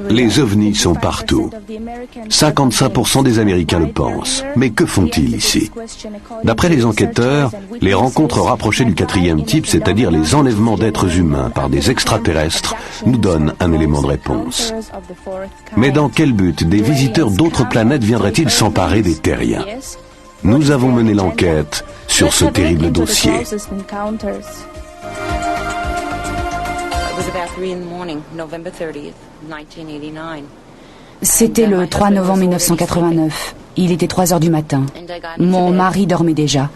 Les ovnis sont partout. 55% des Américains le pensent. Mais que font-ils ici? D'après les enquêteurs, les rencontres rapprochées du quatrième type, c'est-à-dire les enlèvements d'êtres humains par des extraterrestres, nous donnent un élément de réponse. Mais dans quel but des visiteurs d'autres planètes viendraient-ils s'emparer des terriens? Nous avons mené l'enquête sur ce terrible dossier. C'était le 3 novembre 1989. Il était 3 heures du matin. Mon mari dormait déjà.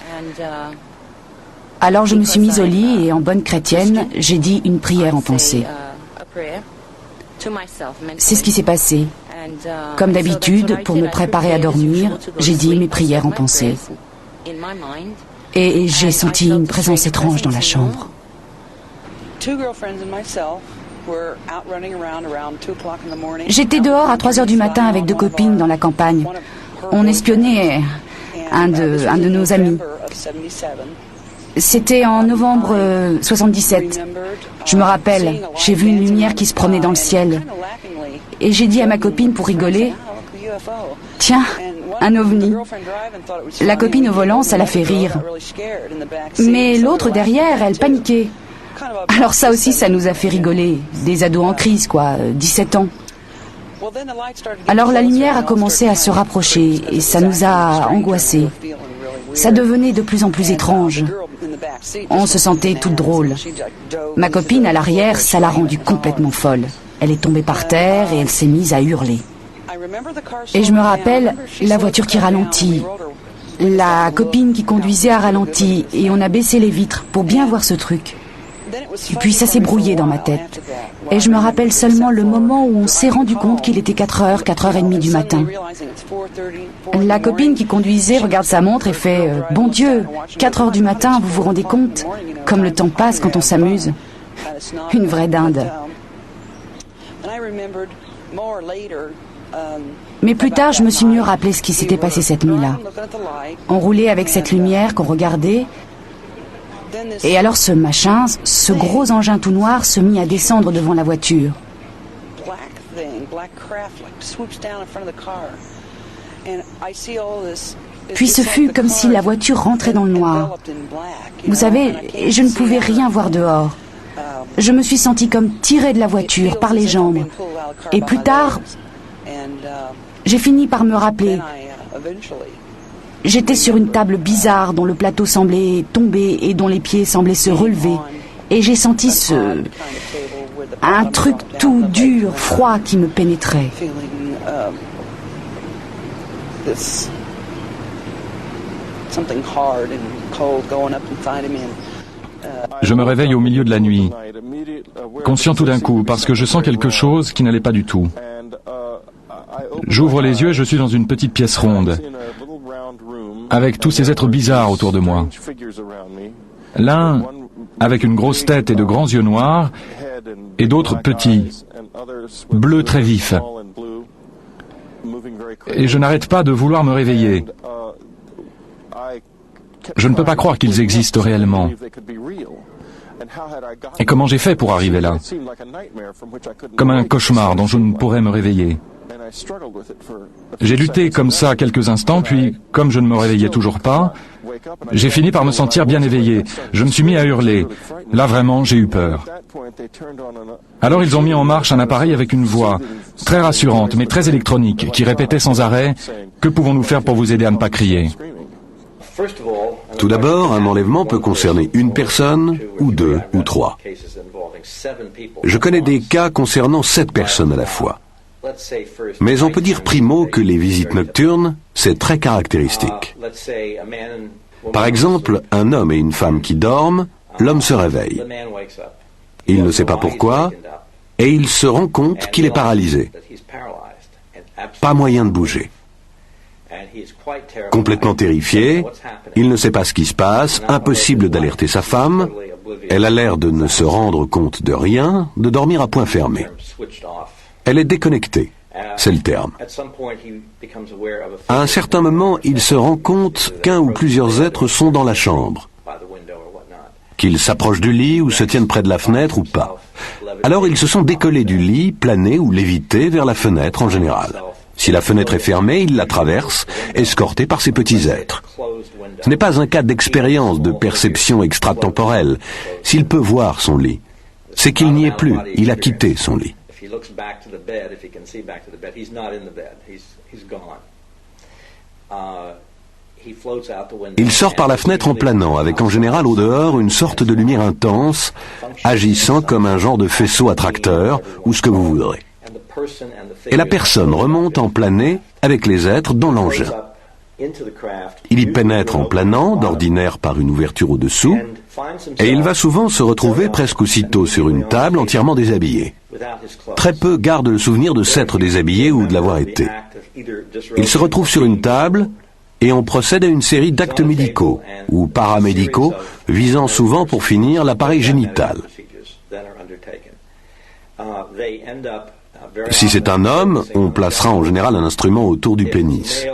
Alors je me suis mise au lit et en bonne chrétienne, j'ai dit une prière en pensée. C'est ce qui s'est passé. Comme d'habitude, pour me préparer à dormir, j'ai dit mes prières en pensée. Et j'ai senti une présence étrange dans la chambre. J'étais dehors à 3 heures du matin avec 2 copines dans la campagne. On espionnait un de nos amis. C'était en novembre 77. Je me rappelle, j'ai vu une lumière qui se promenait dans le ciel. Et j'ai dit à ma copine pour rigoler, « Tiens, un ovni ». La copine au volant, ça l'a fait rire. Mais l'autre derrière, elle paniquait. Alors ça aussi, ça nous a fait rigoler. Des ados en crise, quoi, 17 ans. Alors la lumière a commencé à se rapprocher et ça nous a angoissés. Ça devenait de plus en plus étrange. On se sentait toute drôle. Ma copine à l'arrière, ça l'a rendue complètement folle. Elle est tombée par terre et elle s'est mise à hurler. Et je me rappelle la voiture qui ralentit. La copine qui conduisait a ralenti et on a baissé les vitres pour bien voir ce truc. Et puis ça s'est brouillé dans ma tête. Et je me rappelle seulement le moment où on s'est rendu compte qu'il était 4h, 4h30 du matin. La copine qui conduisait regarde sa montre et fait « Bon Dieu, 4h du matin, vous vous rendez compte? Comme le temps passe quand on s'amuse. » Une vraie dinde. Mais plus tard, je me suis mieux rappelé ce qui s'était passé cette nuit-là. On roulait avec cette lumière qu'on regardait. Et alors ce machin, ce gros engin tout noir se mit à descendre devant la voiture. Puis ce fut comme si la voiture rentrait dans le noir. Vous savez, je ne pouvais rien voir dehors. Je me suis sentie comme tirée de la voiture par les jambes. Et plus tard, j'ai fini par me rappeler. J'étais sur une table bizarre dont le plateau semblait tomber et dont les pieds semblaient se relever. Et j'ai senti un truc tout dur, froid qui me pénétrait. Je me réveille au milieu de la nuit, conscient tout d'un coup, parce que je sens quelque chose qui n'allait pas du tout. J'ouvre les yeux et je suis dans une petite pièce ronde, avec tous ces êtres bizarres autour de moi. L'un avec une grosse tête et de grands yeux noirs, et d'autres petits, bleus très vifs. Et je n'arrête pas de vouloir me réveiller. Je ne peux pas croire qu'ils existent réellement. Et comment j'ai fait pour arriver là? Comme un cauchemar dont je ne pourrais me réveiller. J'ai lutté comme ça quelques instants, puis, comme je ne me réveillais toujours pas, j'ai fini par me sentir bien éveillé. Je me suis mis à hurler. Là, vraiment, j'ai eu peur. Alors, ils ont mis en marche un appareil avec une voix, très rassurante, mais très électronique, qui répétait sans arrêt « Que pouvons-nous faire pour vous aider à ne pas crier ?» Tout d'abord, un enlèvement peut concerner une personne, ou 2, ou 3. Je connais des cas concernant 7 personnes à la fois. Mais on peut dire primo que les visites nocturnes, c'est très caractéristique. Par exemple, un homme et une femme qui dorment, l'homme se réveille. Il ne sait pas pourquoi, et il se rend compte qu'il est paralysé. Pas moyen de bouger. Complètement terrifié, il ne sait pas ce qui se passe, impossible d'alerter sa femme, elle a l'air de ne se rendre compte de rien, de dormir à point fermé. Elle est déconnectée, c'est le terme. À un certain moment, il se rend compte qu'un ou plusieurs êtres sont dans la chambre. qu'ils s'approchent du lit ou se tiennent près de la fenêtre ou pas. Alors ils se sont décollés du lit, planés ou lévités vers la fenêtre en général. Si la fenêtre est fermée, ils la traversent, escortés par ces petits êtres. Ce n'est pas un cas d'expérience de perception extratemporelle. S'il peut voir son lit, c'est qu'il n'y est plus, il a quitté son lit. Il sort par la fenêtre en planant, avec en général au dehors une sorte de lumière intense, agissant comme un genre de faisceau attracteur, ou ce que vous voudrez. Et la personne remonte en planée avec les êtres dans l'engin. Il y pénètre en planant, d'ordinaire par une ouverture au-dessous, et il va souvent se retrouver presque aussitôt sur une table entièrement déshabillé. Très peu gardent le souvenir de s'être déshabillé ou de l'avoir été. Il se retrouve sur une table, et on procède à une série d'actes médicaux ou paramédicaux visant souvent pour finir l'appareil génital. Si c'est un homme, on placera en général un instrument autour du pénis.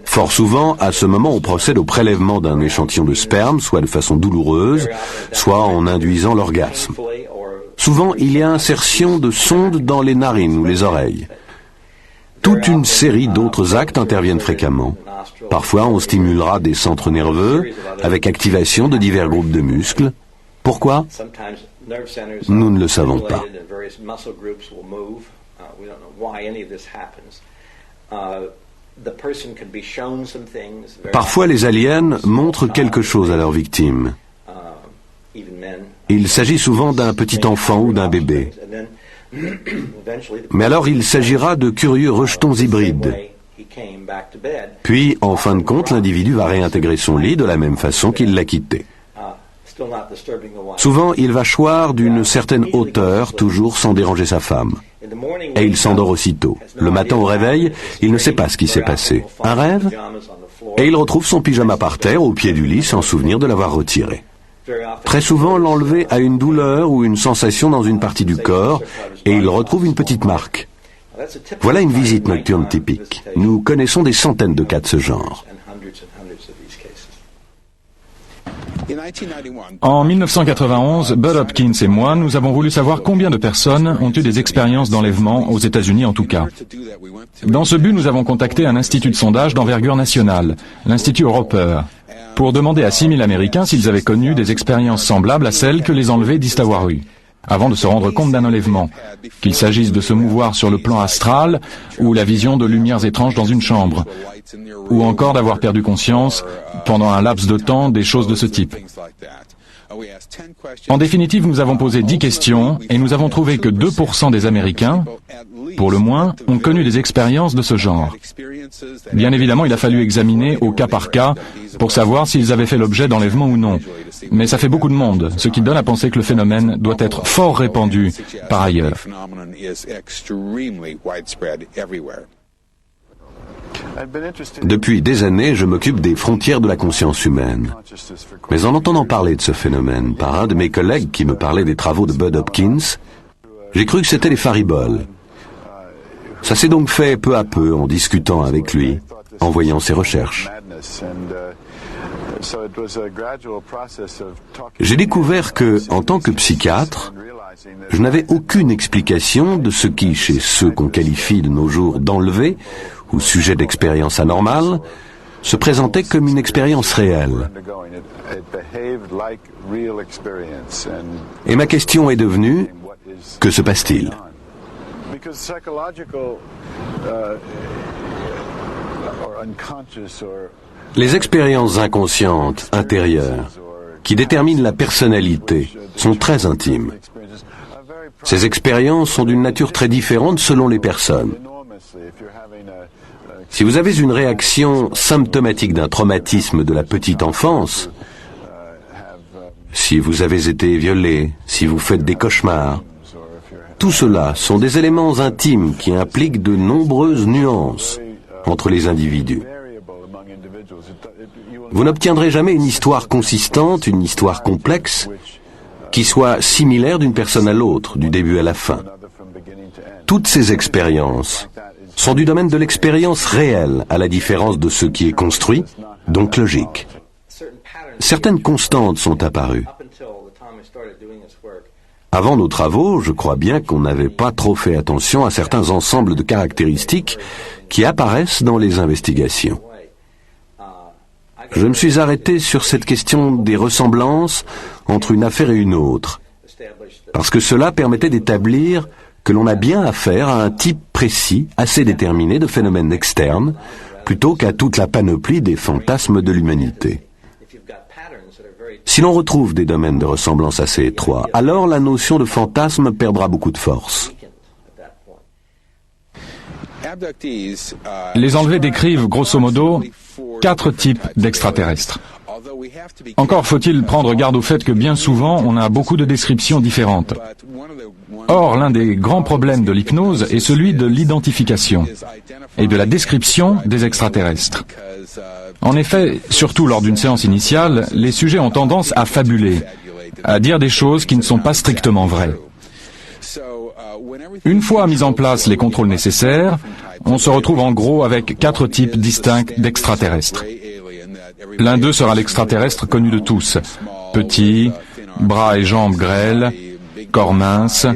Fort souvent, à ce moment, on procède au prélèvement d'un échantillon de sperme, soit de façon douloureuse, soit en induisant l'orgasme. Souvent, il y a insertion de sondes dans les narines ou les oreilles. Toute une série d'autres actes interviennent fréquemment. Parfois, on stimulera des centres nerveux avec activation de divers groupes de muscles. Pourquoi ? Nous ne le savons pas. Parfois, les aliens montrent quelque chose à leurs victimes. Il s'agit souvent d'un petit enfant ou d'un bébé. Mais alors il s'agira de curieux rejetons hybrides. Puis, en fin de compte, l'individu va réintégrer son lit de la même façon qu'il l'a quitté. Souvent, il va choir d'une certaine hauteur, toujours sans déranger sa femme. Et il s'endort aussitôt. Le matin au réveil, il ne sait pas ce qui s'est passé. Un rêve ? Et il retrouve son pyjama par terre, au pied du lit, sans souvenir de l'avoir retiré. Très souvent, l'enlevé a une douleur ou une sensation dans une partie du corps, et il retrouve une petite marque. Voilà une visite nocturne typique. Nous connaissons des centaines de cas de ce genre. En 1991, Bud Hopkins et moi, nous avons voulu savoir combien de personnes ont eu des expériences d'enlèvement, aux États-Unis en tout cas. Dans ce but, nous avons contacté un institut de sondage d'envergure nationale, l'Institut Roper, pour demander à 6000 Américains s'ils avaient connu des expériences semblables à celles que les enlevés disent avoir eues, avant de se rendre compte d'un enlèvement, qu'il s'agisse de se mouvoir sur le plan astral ou la vision de lumières étranges dans une chambre, ou encore d'avoir perdu conscience pendant un laps de temps, des choses de ce type. En définitive, nous avons posé 10 questions et nous avons trouvé que 2% des Américains, pour le moins, ont connu des expériences de ce genre. Bien évidemment, il a fallu examiner au cas par cas pour savoir s'ils avaient fait l'objet d'enlèvement ou non. Mais ça fait beaucoup de monde, ce qui donne à penser que le phénomène doit être fort répandu par ailleurs. Depuis des années, je m'occupe des frontières de la conscience humaine. Mais en entendant parler de ce phénomène par un de mes collègues qui me parlait des travaux de Bud Hopkins, j'ai cru que c'était les fariboles. Ça s'est donc fait peu à peu en discutant avec lui, en voyant ses recherches. J'ai découvert que, en tant que psychiatre, je n'avais aucune explication de ce qui, chez ceux qu'on qualifie de nos jours d'enlevés, ou sujets d'expérience anormale, se présentait comme une expérience réelle. Et ma question est devenue, que se passe-t-il ? Les expériences inconscientes, intérieures, qui déterminent la personnalité, sont très intimes. Ces expériences sont d'une nature très différente selon les personnes. Si vous avez une réaction symptomatique d'un traumatisme de la petite enfance, si vous avez été violé, si vous faites des cauchemars, tout cela sont des éléments intimes qui impliquent de nombreuses nuances entre les individus. Vous n'obtiendrez jamais une histoire consistante, une histoire complexe, qui soit similaire d'une personne à l'autre, du début à la fin. Toutes ces expériences sont du domaine de l'expérience réelle, à la différence de ce qui est construit, donc logique. certaines constantes sont apparues. Avant nos travaux, je crois bien qu'on n'avait pas trop fait attention à certains ensembles de caractéristiques qui apparaissent dans les investigations. Je me suis arrêté sur cette question des ressemblances entre une affaire et une autre, parce que cela permettait d'établir que l'on a bien affaire à un type précis, assez déterminé de phénomènes externes, plutôt qu'à toute la panoplie des fantasmes de l'humanité. Si l'on retrouve des domaines de ressemblance assez étroits, alors la notion de fantasme perdra beaucoup de force. Les enlevés décrivent, grosso modo, 4 types d'extraterrestres. Encore faut-il prendre garde au fait que bien souvent, on a beaucoup de descriptions différentes. Or, l'un des grands problèmes de l'hypnose est celui de l'identification et de la description des extraterrestres. En effet, surtout lors d'une séance initiale, les sujets ont tendance à fabuler, à dire des choses qui ne sont pas strictement vraies. Une fois mis en place les contrôles nécessaires, on se retrouve en gros avec 4 types distincts d'extraterrestres. L'un d'eux sera l'extraterrestre connu de tous. Petit, bras et jambes grêles, corps mince,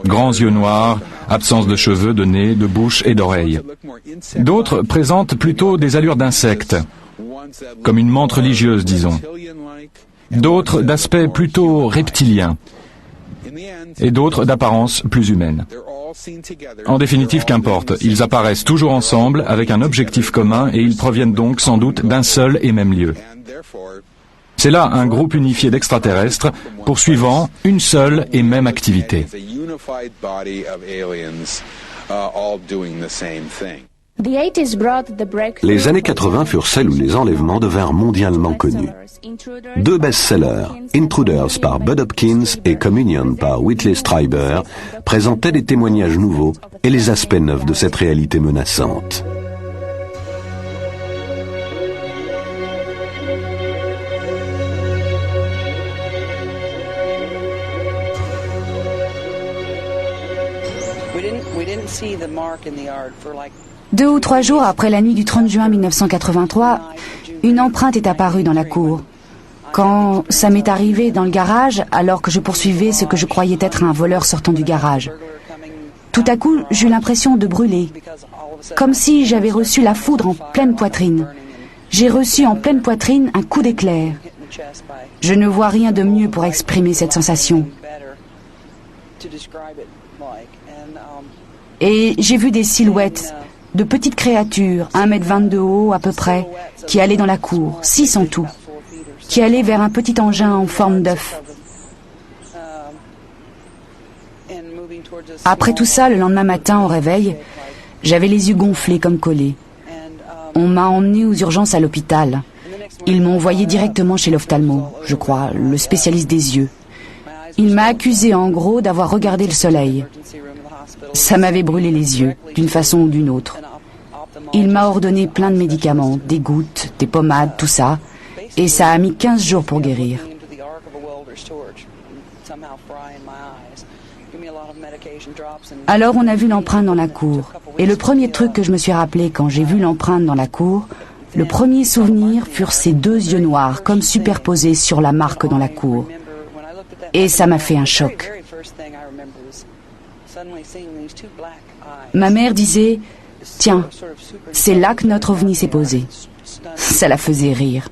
grands yeux noirs, absence de cheveux, de nez, de bouche et d'oreilles. D'autres présentent plutôt des allures d'insectes, comme une menthe religieuse, disons. D'autres d'aspect plutôt reptilien, et d'autres d'apparence plus humaine. En définitive, qu'importe, ils apparaissent toujours ensemble avec un objectif commun et ils proviennent donc sans doute d'un seul et même lieu. C'est là un groupe unifié d'extraterrestres poursuivant une seule et même activité. Les années 80 furent celles où les enlèvements devinrent mondialement connus. 2 best-sellers, Intruders par Bud Hopkins et Communion par Whitley Strieber, présentaient des témoignages nouveaux et les aspects neufs de cette réalité menaçante. Deux ou 3 jours après la nuit du 30 juin 1983, une empreinte est apparue dans la cour. Quand ça m'est arrivé dans le garage, alors que je poursuivais ce que je croyais être un voleur sortant du garage. Tout à coup, j'eus l'impression de brûler, comme si j'avais reçu la foudre en pleine poitrine. J'ai reçu en pleine poitrine un coup d'éclair. Je ne vois rien de mieux pour exprimer cette sensation. Et j'ai vu des silhouettes de petites créatures, 1,20 m de haut à peu près, qui allaient dans la cour, 6 en tout, qui allaient vers un petit engin en forme d'œuf. Après tout ça, le lendemain matin, au réveil, j'avais les yeux gonflés comme collés. On m'a emmené aux urgences à l'hôpital. Ils m'ont envoyé directement chez l'ophtalmo, je crois, le spécialiste des yeux. Il m'a accusé en gros d'avoir regardé le soleil. Ça m'avait brûlé les yeux, d'une façon ou d'une autre. Il m'a ordonné plein de médicaments, des gouttes, des pommades, tout ça, et ça a mis 15 jours pour guérir. Alors on a vu l'empreinte dans la cour, et le premier truc que je me suis rappelé quand j'ai vu l'empreinte dans la cour, le premier souvenir furent ces 2 yeux noirs, comme superposés sur la marque dans la cour. Et ça m'a fait un choc. Ma mère disait, « Tiens, c'est là que notre ovni s'est posé. » Ça la faisait rire.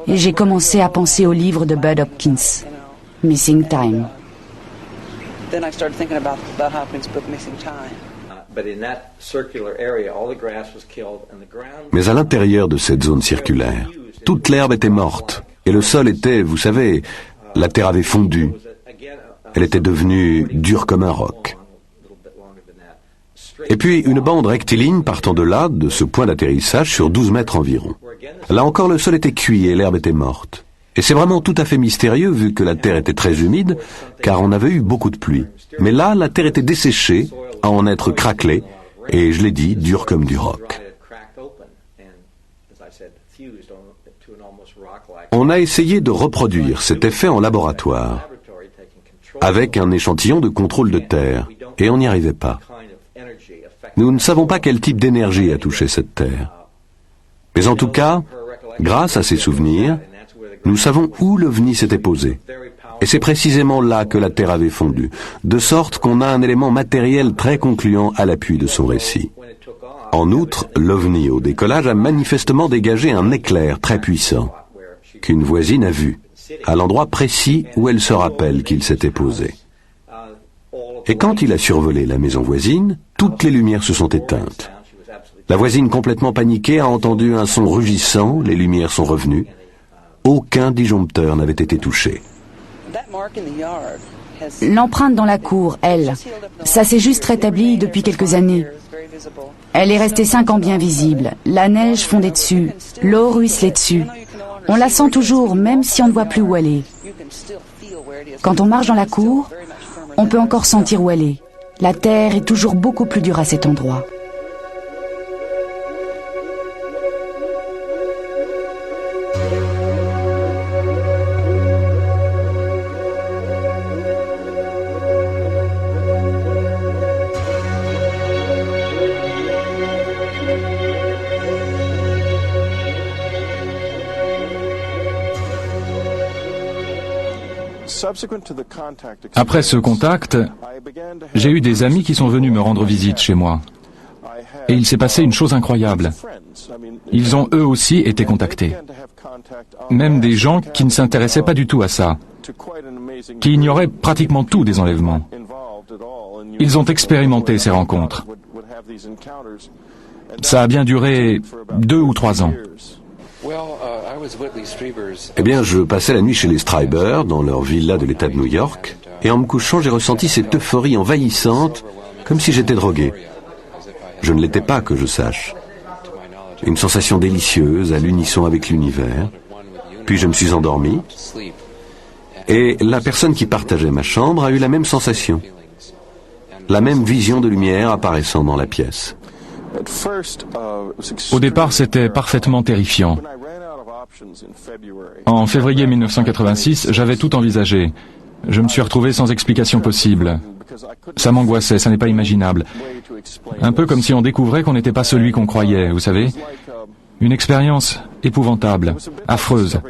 Et j'ai commencé à penser au livre de Bud Hopkins, « Missing Time ». Mais à l'intérieur de cette zone circulaire, toute l'herbe était morte, et le sol était, vous savez, la terre avait fondu. Elle était devenue dure comme un roc. Et puis une bande rectiligne partant de là, de ce point d'atterrissage, sur 12 mètres environ. Là encore, le sol était cuit et l'herbe était morte. Et c'est vraiment tout à fait mystérieux vu que la terre était très humide, car on avait eu beaucoup de pluie. Mais là, la terre était desséchée, à en être craquelée, et je l'ai dit, dure comme du roc. On a essayé de reproduire cet effet en laboratoire, avec un échantillon de contrôle de terre, et on n'y arrivait pas. Nous ne savons pas quel type d'énergie a touché cette terre. Mais en tout cas, Grâce à ces souvenirs, nous savons où l'OVNI s'était posé. Et c'est précisément là que la Terre avait fondu, de sorte qu'on a un élément matériel très concluant à l'appui de son récit. En outre, l'OVNI au décollage a manifestement dégagé un éclair très puissant, qu'une voisine a vu, à l'endroit précis où elle se rappelle qu'il s'était posé. Et quand il a survolé la maison voisine, toutes les lumières se sont éteintes. La voisine, complètement paniquée, a entendu un son rugissant, les lumières sont revenues. Aucun disjoncteur n'avait été touché. L'empreinte dans la cour, elle, ça s'est juste rétabli depuis quelques années. Elle est restée 5 ans bien visible. La neige fondait dessus, l'eau ruisselait dessus. On la sent toujours, même si on ne voit plus où elle est. Quand on marche dans la cour, on peut encore sentir où elle est. La terre est toujours beaucoup plus dure à cet endroit. Après ce contact, j'ai eu des amis qui sont venus me rendre visite chez moi. Et il s'est passé une chose incroyable. Ils ont eux aussi été contactés. Même des gens qui ne s'intéressaient pas du tout à ça, qui ignoraient pratiquement tout des enlèvements. Ils ont expérimenté ces rencontres. Ça a bien duré 2 ou 3 ans. Eh bien, je passais la nuit chez les Streiber, dans leur villa de l'État de New York, et en me couchant, j'ai ressenti cette euphorie envahissante, comme si j'étais drogué. Je ne l'étais pas, que je sache. Une sensation délicieuse, à l'unisson avec l'univers. Puis je me suis endormi, et la personne qui partageait ma chambre a eu la même sensation. La même vision de lumière apparaissant dans la pièce. Au départ, c'était parfaitement terrifiant. En février 1986, j'avais tout envisagé. Je me suis retrouvé sans explication possible. Ça m'angoissait, ça n'est pas imaginable. Un peu comme si on découvrait qu'on n'était pas celui qu'on croyait, vous savez. Une expérience épouvantable, affreuse.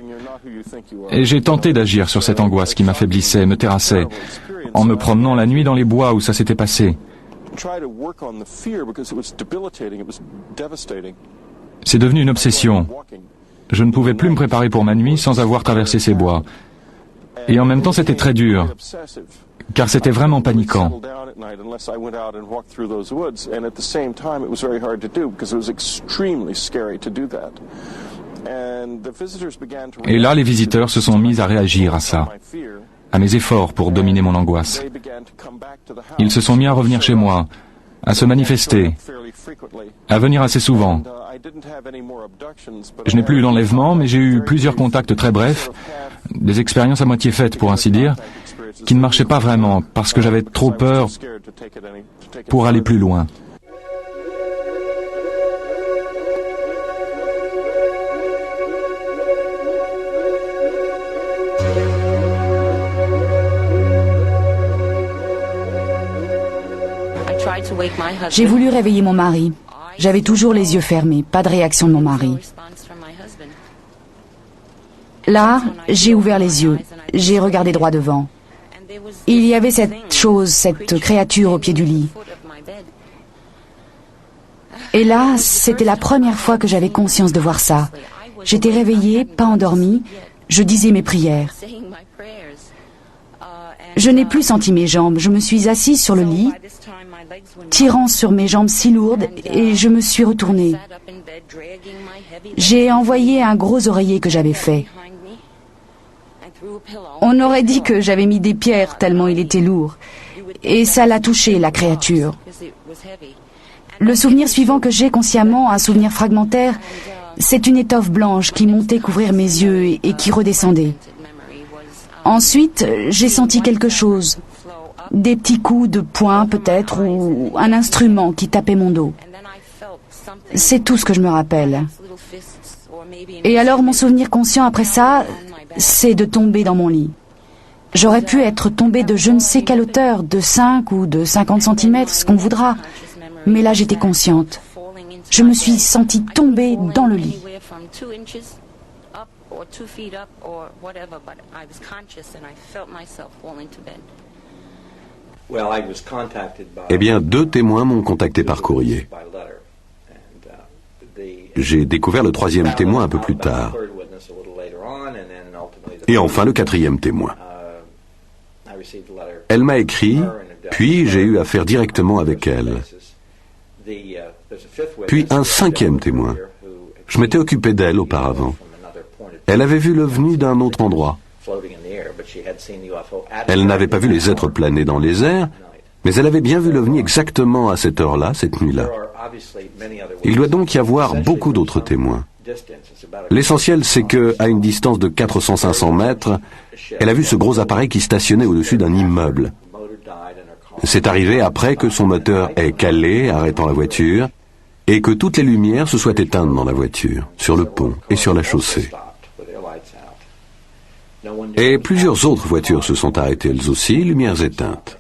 Et j'ai tenté d'agir sur cette angoisse qui m'affaiblissait, me terrassait, en me promenant la nuit dans les bois où ça s'était passé. C'est devenu une obsession. Je ne pouvais plus me préparer pour ma nuit sans avoir traversé ces bois. Et en même temps, c'était très dur, car c'était vraiment paniquant. Et là, les visiteurs se sont mis à réagir à ça, à mes efforts pour dominer mon angoisse. Ils se sont mis à revenir chez moi, à se manifester, à venir assez souvent. Je n'ai plus eu d'enlèvement, mais j'ai eu plusieurs contacts très brefs, des expériences à moitié faites pour ainsi dire, qui ne marchaient pas vraiment parce que j'avais trop peur pour aller plus loin. J'ai voulu réveiller mon mari. J'avais toujours les yeux fermés, pas de réaction de mon mari. Là, j'ai ouvert les yeux, j'ai regardé droit devant. Il y avait cette chose, cette créature au pied du lit. Et là, c'était la première fois que j'avais conscience de voir ça. J'étais réveillée, pas endormie, je disais mes prières. Je n'ai plus senti mes jambes, je me suis assise sur le lit, tirant sur mes jambes si lourdes, et je me suis retournée. J'ai envoyé un gros oreiller que j'avais fait. On aurait dit que j'avais mis des pierres tellement il était lourd, et ça l'a touché, la créature. Le souvenir suivant que j'ai consciemment, un souvenir fragmentaire, c'est une étoffe blanche qui montait couvrir mes yeux et qui redescendait. Ensuite, j'ai senti quelque chose, des petits coups de poing peut-être, ou un instrument qui tapait mon dos. C'est tout ce que je me rappelle. Et alors mon souvenir conscient après ça, c'est de tomber dans mon lit. J'aurais pu être tombée de je ne sais quelle hauteur, de 5 ou de 50 cm, ce qu'on voudra. Mais là j'étais consciente. Je me suis sentie tomber dans le lit. Eh bien, 2 témoins m'ont contacté par courrier. J'ai découvert le 3e témoin un peu plus tard. Et enfin le 4e témoin. Elle m'a écrit, puis j'ai eu affaire directement avec elle. Puis un 5e témoin. Je m'étais occupé d'elle auparavant. Elle avait vu l'OVNI d'un autre endroit. Elle n'avait pas vu les êtres planer dans les airs, mais elle avait bien vu l'OVNI exactement à cette heure-là, cette nuit-là. Il doit donc y avoir beaucoup d'autres témoins. L'essentiel, c'est que, à une distance de 400-500 mètres, elle a vu ce gros appareil qui stationnait au-dessus d'un immeuble. C'est arrivé après que son moteur ait calé, arrêtant la voiture, et que toutes les lumières se soient éteintes dans la voiture, sur le pont et sur la chaussée. Et plusieurs autres voitures se sont arrêtées elles aussi, lumières éteintes.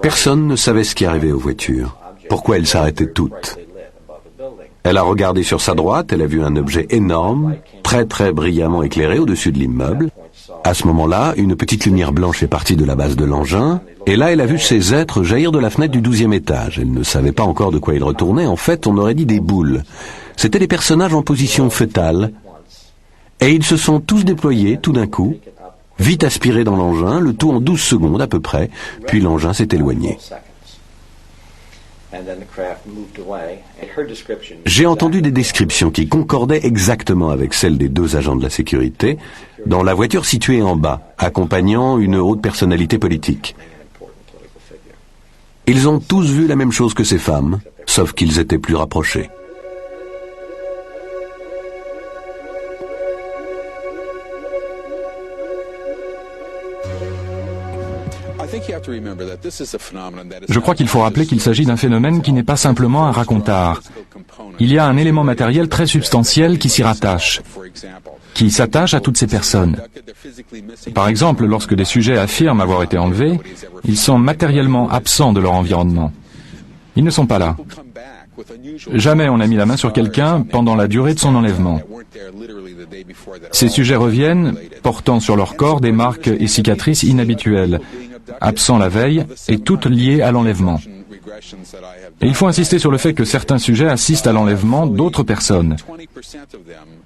Personne ne savait ce qui arrivait aux voitures, pourquoi elles s'arrêtaient toutes. Elle a regardé sur sa droite, elle a vu un objet énorme, très très brillamment éclairé au-dessus de l'immeuble. À ce moment-là, une petite lumière blanche est partie de la base de l'engin, et là elle a vu ces êtres jaillir de la fenêtre du 12e étage. Elle ne savait pas encore de quoi ils retournaient, en fait on aurait dit des boules. C'étaient des personnages en position fœtale, et ils se sont tous déployés tout d'un coup, vite aspirés dans l'engin, le tout en 12 secondes à peu près, puis l'engin s'est éloigné. J'ai entendu des descriptions qui concordaient exactement avec celles des 2 agents de la sécurité dans la voiture située en bas, accompagnant une haute personnalité politique. Ils ont tous vu la même chose que ces femmes, sauf qu'ils étaient plus rapprochés. Je crois qu'il faut rappeler qu'il s'agit d'un phénomène qui n'est pas simplement un racontard. Il y a un élément matériel très substantiel qui s'y rattache, qui s'attache à toutes ces personnes. Par exemple, lorsque des sujets affirment avoir été enlevés, ils sont matériellement absents de leur environnement. Ils ne sont pas là. Jamais on n'a mis la main sur quelqu'un pendant la durée de son enlèvement. Ces sujets reviennent, portant sur leur corps des marques et cicatrices inhabituelles, absents la veille et toutes liées à l'enlèvement. Et il faut insister sur le fait que certains sujets assistent à l'enlèvement d'autres personnes.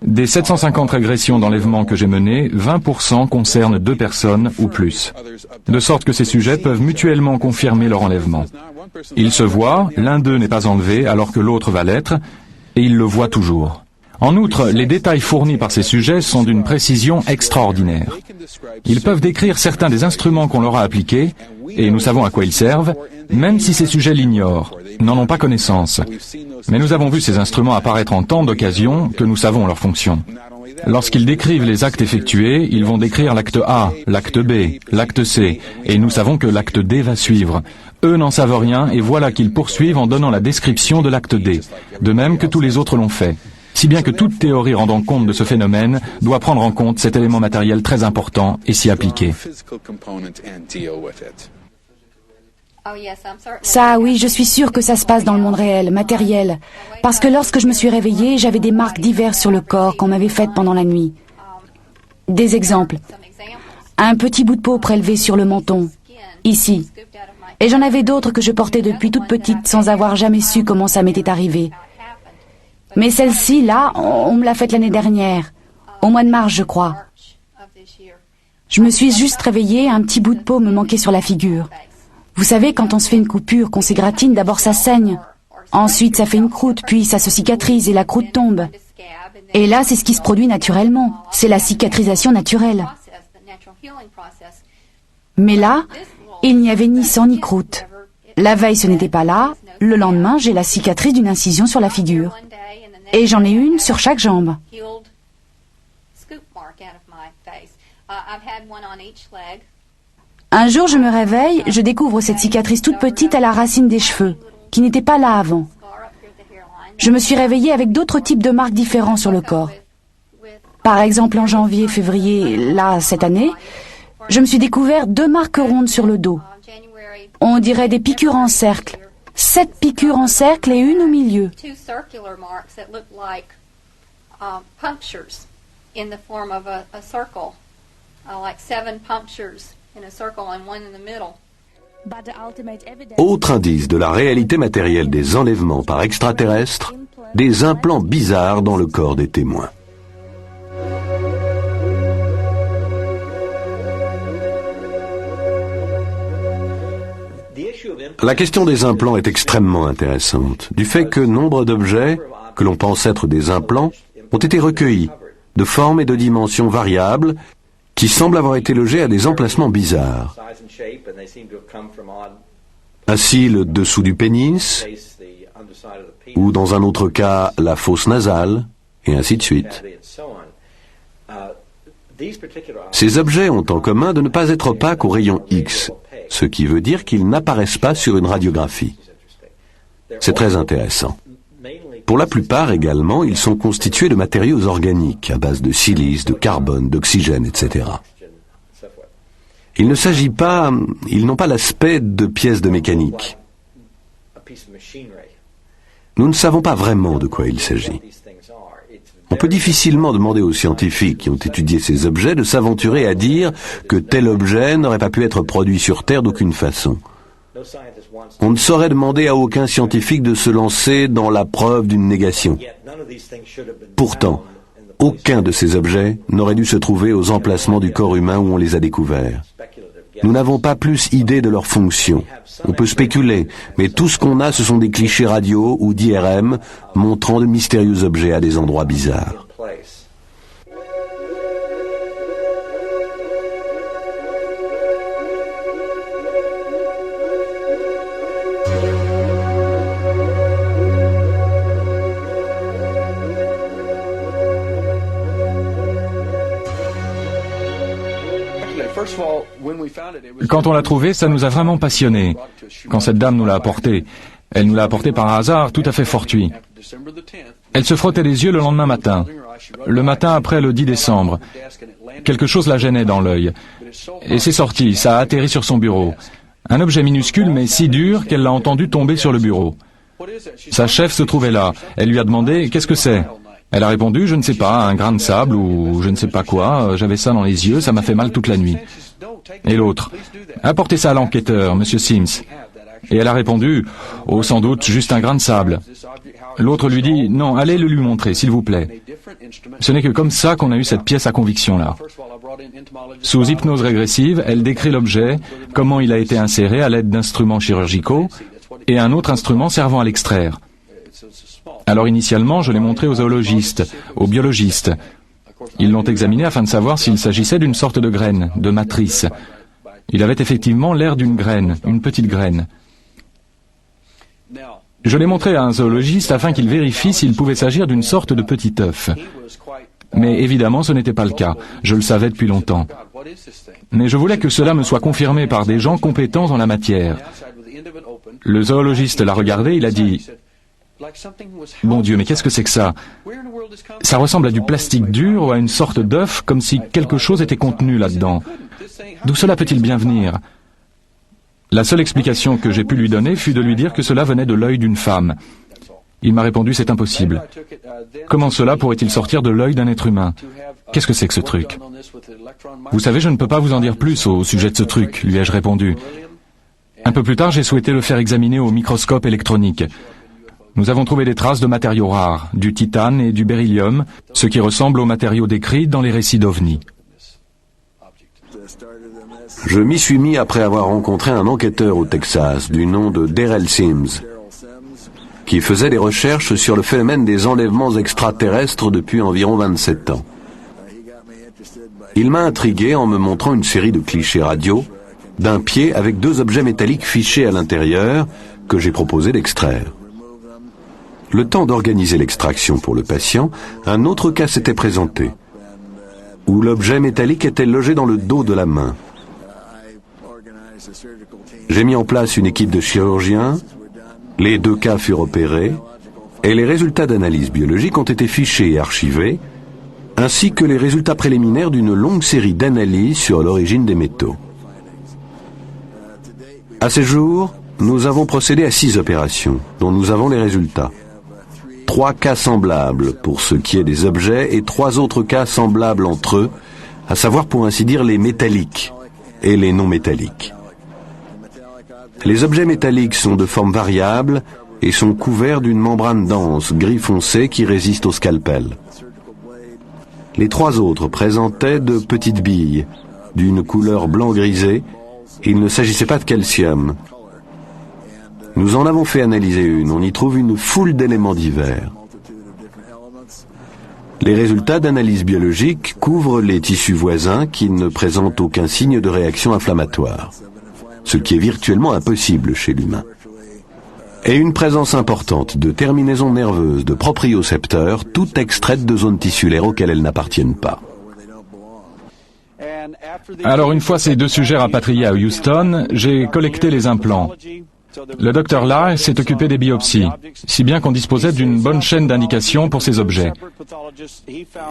Des 750 régressions d'enlèvement que j'ai menées, 20% concernent 2 personnes ou plus. De sorte que ces sujets peuvent mutuellement confirmer leur enlèvement. Ils se voient, l'un d'eux n'est pas enlevé alors que l'autre va l'être, et ils le voient toujours. En outre, les détails fournis par ces sujets sont d'une précision extraordinaire. Ils peuvent décrire certains des instruments qu'on leur a appliqués, et nous savons à quoi ils servent, même si ces sujets l'ignorent, n'en ont pas connaissance. Mais nous avons vu ces instruments apparaître en tant d'occasions que nous savons leur fonction. Lorsqu'ils décrivent les actes effectués, ils vont décrire l'acte A, l'acte B, l'acte C, et nous savons que l'acte D va suivre. Eux n'en savent rien, et voilà qu'ils poursuivent en donnant la description de l'acte D, de même que tous les autres l'ont fait. Si bien que toute théorie rendant compte de ce phénomène doit prendre en compte cet élément matériel très important et s'y appliquer. Ça, oui, je suis sûre que ça se passe dans le monde réel, matériel. Parce que lorsque je me suis réveillée, j'avais des marques diverses sur le corps qu'on m'avait faites pendant la nuit. Des exemples. Un petit bout de peau prélevé sur le menton, ici. Et j'en avais d'autres que je portais depuis toute petite sans avoir jamais su comment ça m'était arrivé. Mais celle-ci, là, on me l'a faite l'année dernière, au mois de mars, je crois. Je me suis juste réveillée, un petit bout de peau me manquait sur la figure. Vous savez, quand on se fait une coupure, qu'on s'égratine, d'abord ça saigne. Ensuite, ça fait une croûte, puis ça se cicatrise et la croûte tombe. Et là, c'est ce qui se produit naturellement. C'est la cicatrisation naturelle. Mais là, il n'y avait ni sang ni croûte. La veille, ce n'était pas là. Le lendemain, j'ai la cicatrice d'une incision sur la figure. Et j'en ai une sur chaque jambe. Un jour, je me réveille, je découvre cette cicatrice toute petite à la racine des cheveux, qui n'était pas là avant. Je me suis réveillée avec d'autres types de marques différents sur le corps. Par exemple, en janvier, février, là, cette année, je me suis découvert 2 marques rondes sur le dos. On dirait des piqûres en cercle. 7 piqûres en cercle et une au milieu. punctures in the form of a circle, like 7 punctures in a circle and one in the middle. Autre indice de la réalité matérielle des enlèvements par extraterrestres, des implants bizarres dans le corps des témoins. La question des implants est extrêmement intéressante, du fait que nombre d'objets, que l'on pense être des implants, ont été recueillis, de formes et de dimensions variables, qui semblent avoir été logés à des emplacements bizarres. Ainsi, le dessous du pénis, ou dans un autre cas, la fosse nasale, et ainsi de suite. Ces objets ont en commun de ne pas être opaques aux rayons X, ce qui veut dire qu'ils n'apparaissent pas sur une radiographie. C'est très intéressant. Pour la plupart également, ils sont constitués de matériaux organiques, à base de silice, de carbone, d'oxygène, etc. Il ne s'agit pas, ils n'ont pas l'aspect de pièces de mécanique. Nous ne savons pas vraiment de quoi il s'agit. On peut difficilement demander aux scientifiques qui ont étudié ces objets de s'aventurer à dire que tel objet n'aurait pas pu être produit sur Terre d'aucune façon. On ne saurait demander à aucun scientifique de se lancer dans la preuve d'une négation. Pourtant, aucun de ces objets n'aurait dû se trouver aux emplacements du corps humain où on les a découverts. Nous n'avons pas plus idée de leur fonction. On peut spéculer, mais tout ce qu'on a, ce sont des clichés radio ou d'IRM montrant de mystérieux objets à des endroits bizarres. Quand on l'a trouvé, ça nous a vraiment passionnés. Quand cette dame nous l'a apporté, elle nous l'a apporté par un hasard tout à fait fortuit. Elle se frottait les yeux le lendemain matin. Le matin après le 10 décembre. Quelque chose la gênait dans l'œil. Et c'est sorti, ça a atterri sur son bureau. Un objet minuscule mais si dur qu'elle l'a entendu tomber sur le bureau. Sa chef se trouvait là. Elle lui a demandé « Qu'est-ce que c'est ?» Elle a répondu « Je ne sais pas, un grain de sable ou je ne sais pas quoi. J'avais ça dans les yeux, ça m'a fait mal toute la nuit. » Et l'autre « Apportez ça à l'enquêteur, monsieur Sims. » Et elle a répondu « Oh, sans doute, juste un grain de sable. » L'autre lui dit « Non, allez le lui montrer, s'il vous plaît. » Ce n'est que comme ça qu'on a eu cette pièce à conviction-là. Sous hypnose régressive, elle décrit l'objet, comment il a été inséré à l'aide d'instruments chirurgicaux et un autre instrument servant à l'extraire. Alors initialement, je l'ai montré aux zoologistes, aux biologistes. Ils l'ont examiné afin de savoir s'il s'agissait d'une sorte de graine, de matrice. Il avait effectivement l'air d'une graine, une petite graine. Je l'ai montré à un zoologiste afin qu'il vérifie s'il pouvait s'agir d'une sorte de petit œuf. Mais évidemment, ce n'était pas le cas. Je le savais depuis longtemps. Mais je voulais que cela me soit confirmé par des gens compétents en la matière. Le zoologiste l'a regardé, il a dit « Bon Dieu, mais qu'est-ce que c'est que ça? Ça ressemble à du plastique dur ou à une sorte d'œuf, comme si quelque chose était contenu là-dedans. D'où cela peut-il bien venir ?» La seule explication que j'ai pu lui donner fut de lui dire que cela venait de l'œil d'une femme. Il m'a répondu « C'est impossible. Comment cela pourrait-il sortir de l'œil d'un être humain? Qu'est-ce que c'est que ce truc? » Vous savez, je ne peux pas vous en dire plus au sujet de ce truc, lui ai-je répondu. Un peu plus tard, j'ai souhaité le faire examiner au microscope électronique. Nous avons trouvé des traces de matériaux rares, du titane et du beryllium, ce qui ressemble aux matériaux décrits dans les récits d'OVNI. Je m'y suis mis après avoir rencontré un enquêteur au Texas du nom de Darrell Sims, qui faisait des recherches sur le phénomène des enlèvements extraterrestres depuis environ 27 ans. Il m'a intrigué en me montrant une série de clichés radio d'un pied avec 2 objets métalliques fichés à l'intérieur que j'ai proposé d'extraire. Le temps d'organiser l'extraction pour le patient, un autre cas s'était présenté, où l'objet métallique était logé dans le dos de la main. J'ai mis en place une équipe de chirurgiens, les 2 cas furent opérés, et les résultats d'analyse biologique ont été fichés et archivés, ainsi que les résultats préliminaires d'une longue série d'analyses sur l'origine des métaux. À ce jour, nous avons procédé à 6 opérations, dont nous avons les résultats. 3 cas semblables pour ce qui est des objets et 3 autres cas semblables entre eux, à savoir pour ainsi dire les métalliques et les non métalliques. Les objets métalliques sont de forme variable et sont couverts d'une membrane dense, gris foncé, qui résiste au scalpel. Les 3 autres présentaient de petites billes, d'une couleur blanc-grisé, et il ne s'agissait pas de calcium. Nous en avons fait analyser une, on y trouve une foule d'éléments divers. Les résultats d'analyse biologique couvrent les tissus voisins qui ne présentent aucun signe de réaction inflammatoire, ce qui est virtuellement impossible chez l'humain. Et une présence importante de terminaisons nerveuses de propriocepteurs, toutes extraites de zones tissulaires auxquelles elles n'appartiennent pas. Alors une fois ces 2 sujets rapatriés à Houston, j'ai collecté les implants. Le docteur Lai s'est occupé des biopsies, si bien qu'on disposait d'une bonne chaîne d'indication pour ces objets.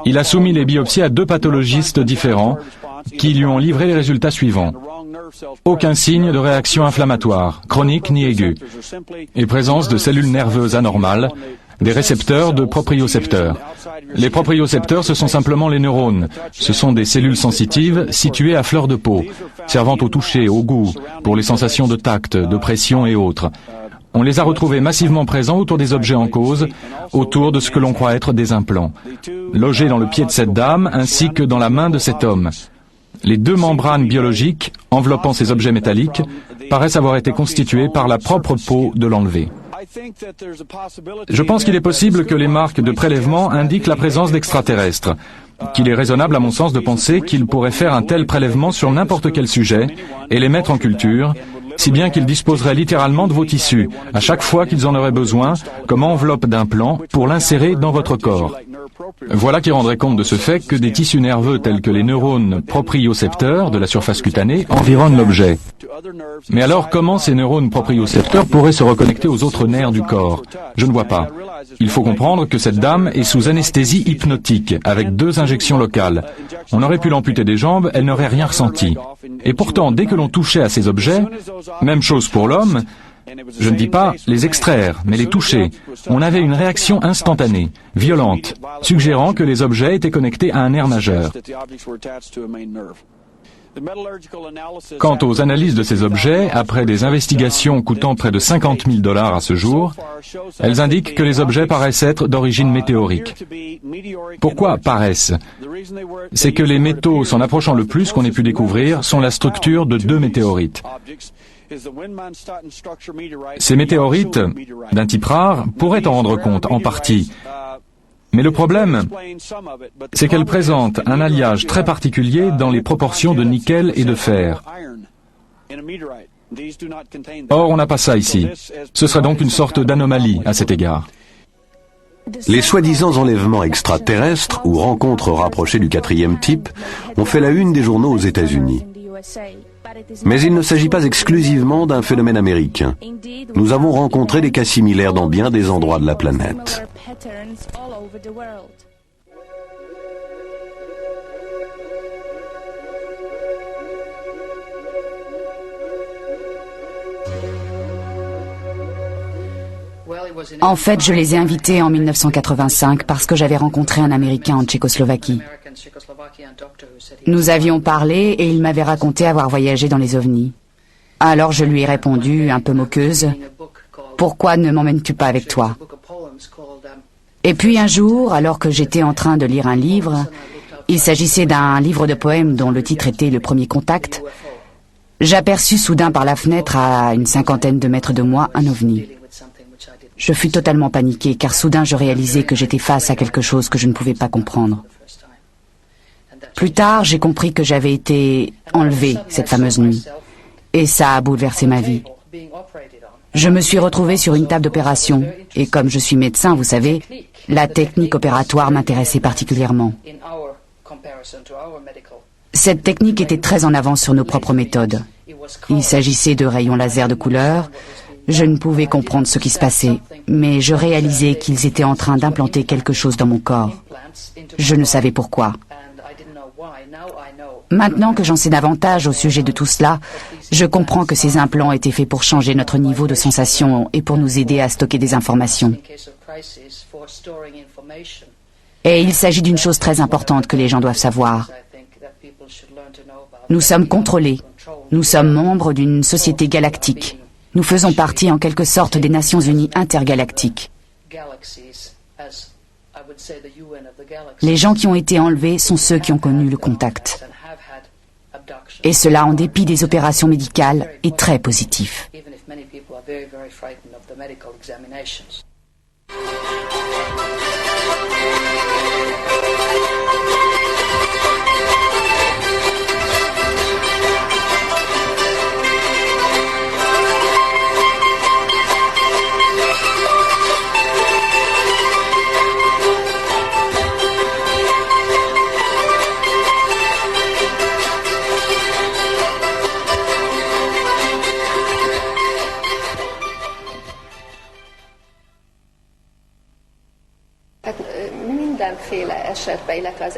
Il a soumis les biopsies à 2 pathologistes différents qui lui ont livré les résultats suivants. Aucun signe de réaction inflammatoire, chronique ni aiguë, et présence de cellules nerveuses anormales, des récepteurs de propriocepteurs. Les propriocepteurs, ce sont simplement les neurones. Ce sont des cellules sensitives situées à fleur de peau, servant au toucher, au goût, pour les sensations de tact, de pression et autres. On les a retrouvés massivement présents autour des objets en cause, autour de ce que l'on croit être des implants, logés dans le pied de cette dame ainsi que dans la main de cet homme. Les 2 membranes biologiques enveloppant ces objets métalliques paraissent avoir été constituées par la propre peau de l'enlevé. Je pense qu'il est possible que les marques de prélèvement indiquent la présence d'extraterrestres, qu'il est raisonnable à mon sens de penser qu'ils pourraient faire un tel prélèvement sur n'importe quel sujet et les mettre en culture, si bien qu'ils disposeraient littéralement de vos tissus, à chaque fois qu'ils en auraient besoin, comme enveloppe d'implant, pour l'insérer dans votre corps. Voilà qui rendrait compte de ce fait que des tissus nerveux tels que les neurones propriocepteurs de la surface cutanée environnent l'objet. Mais alors, comment ces neurones propriocepteurs pourraient se reconnecter aux autres nerfs du corps? Je ne vois pas. Il faut comprendre que cette dame est sous anesthésie hypnotique, avec 2 injections locales. On aurait pu l'amputer des jambes, elle n'aurait rien ressenti. Et pourtant, dès que l'on touchait à ces objets, même chose pour l'homme, je ne dis pas les extraire, mais les toucher, on avait une réaction instantanée, violente, suggérant que les objets étaient connectés à un nerf majeur. Quant aux analyses de ces objets, après des investigations coûtant près de $50 000 à ce jour, elles indiquent que les objets paraissent être d'origine météorique. Pourquoi paraissent? C'est que les métaux s'en approchant le plus qu'on ait pu découvrir sont la structure de 2 météorites. Ces météorites, d'un type rare, pourraient en rendre compte en partie. Mais le problème, c'est qu'elles présentent un alliage très particulier dans les proportions de nickel et de fer. Or, on n'a pas ça ici. Ce serait donc une sorte d'anomalie à cet égard. Les soi-disant enlèvements extraterrestres ou rencontres rapprochées du 4e type ont fait la une des journaux aux États-Unis. Mais il ne s'agit pas exclusivement d'un phénomène américain. Nous avons rencontré des cas similaires dans bien des endroits de la planète. En fait, je les ai invités en 1985 parce que j'avais rencontré un Américain en Tchécoslovaquie. Nous avions parlé et il m'avait raconté avoir voyagé dans les ovnis. Alors je lui ai répondu, un peu moqueuse, « Pourquoi ne m'emmènes-tu pas avec toi ?» Et puis un jour, alors que j'étais en train de lire un livre, il s'agissait d'un livre de poèmes dont le titre était « Le premier contact », j'aperçus soudain par la fenêtre, à une 50aine de mètres de moi, un ovni. Je fus totalement paniqué, car soudain je réalisais que j'étais face à quelque chose que je ne pouvais pas comprendre. Plus tard, j'ai compris que j'avais été enlevée cette fameuse nuit, et ça a bouleversé ma vie. Je me suis retrouvée sur une table d'opération, et comme je suis médecin, vous savez, la technique opératoire m'intéressait particulièrement. Cette technique était très en avance sur nos propres méthodes. Il s'agissait de rayons laser de couleur. Je ne pouvais comprendre ce qui se passait, mais je réalisais qu'ils étaient en train d'implanter quelque chose dans mon corps. Je ne savais pourquoi. Maintenant que j'en sais davantage au sujet de tout cela, je comprends que ces implants étaient faits pour changer notre niveau de sensation et pour nous aider à stocker des informations. Et il s'agit d'une chose très importante que les gens doivent savoir. Nous sommes contrôlés. Nous sommes membres d'une société galactique. Nous faisons partie en quelque sorte des Nations Unies intergalactiques. Les gens qui ont été enlevés sont ceux qui ont connu le contact. Et cela en dépit des opérations médicales est très positif.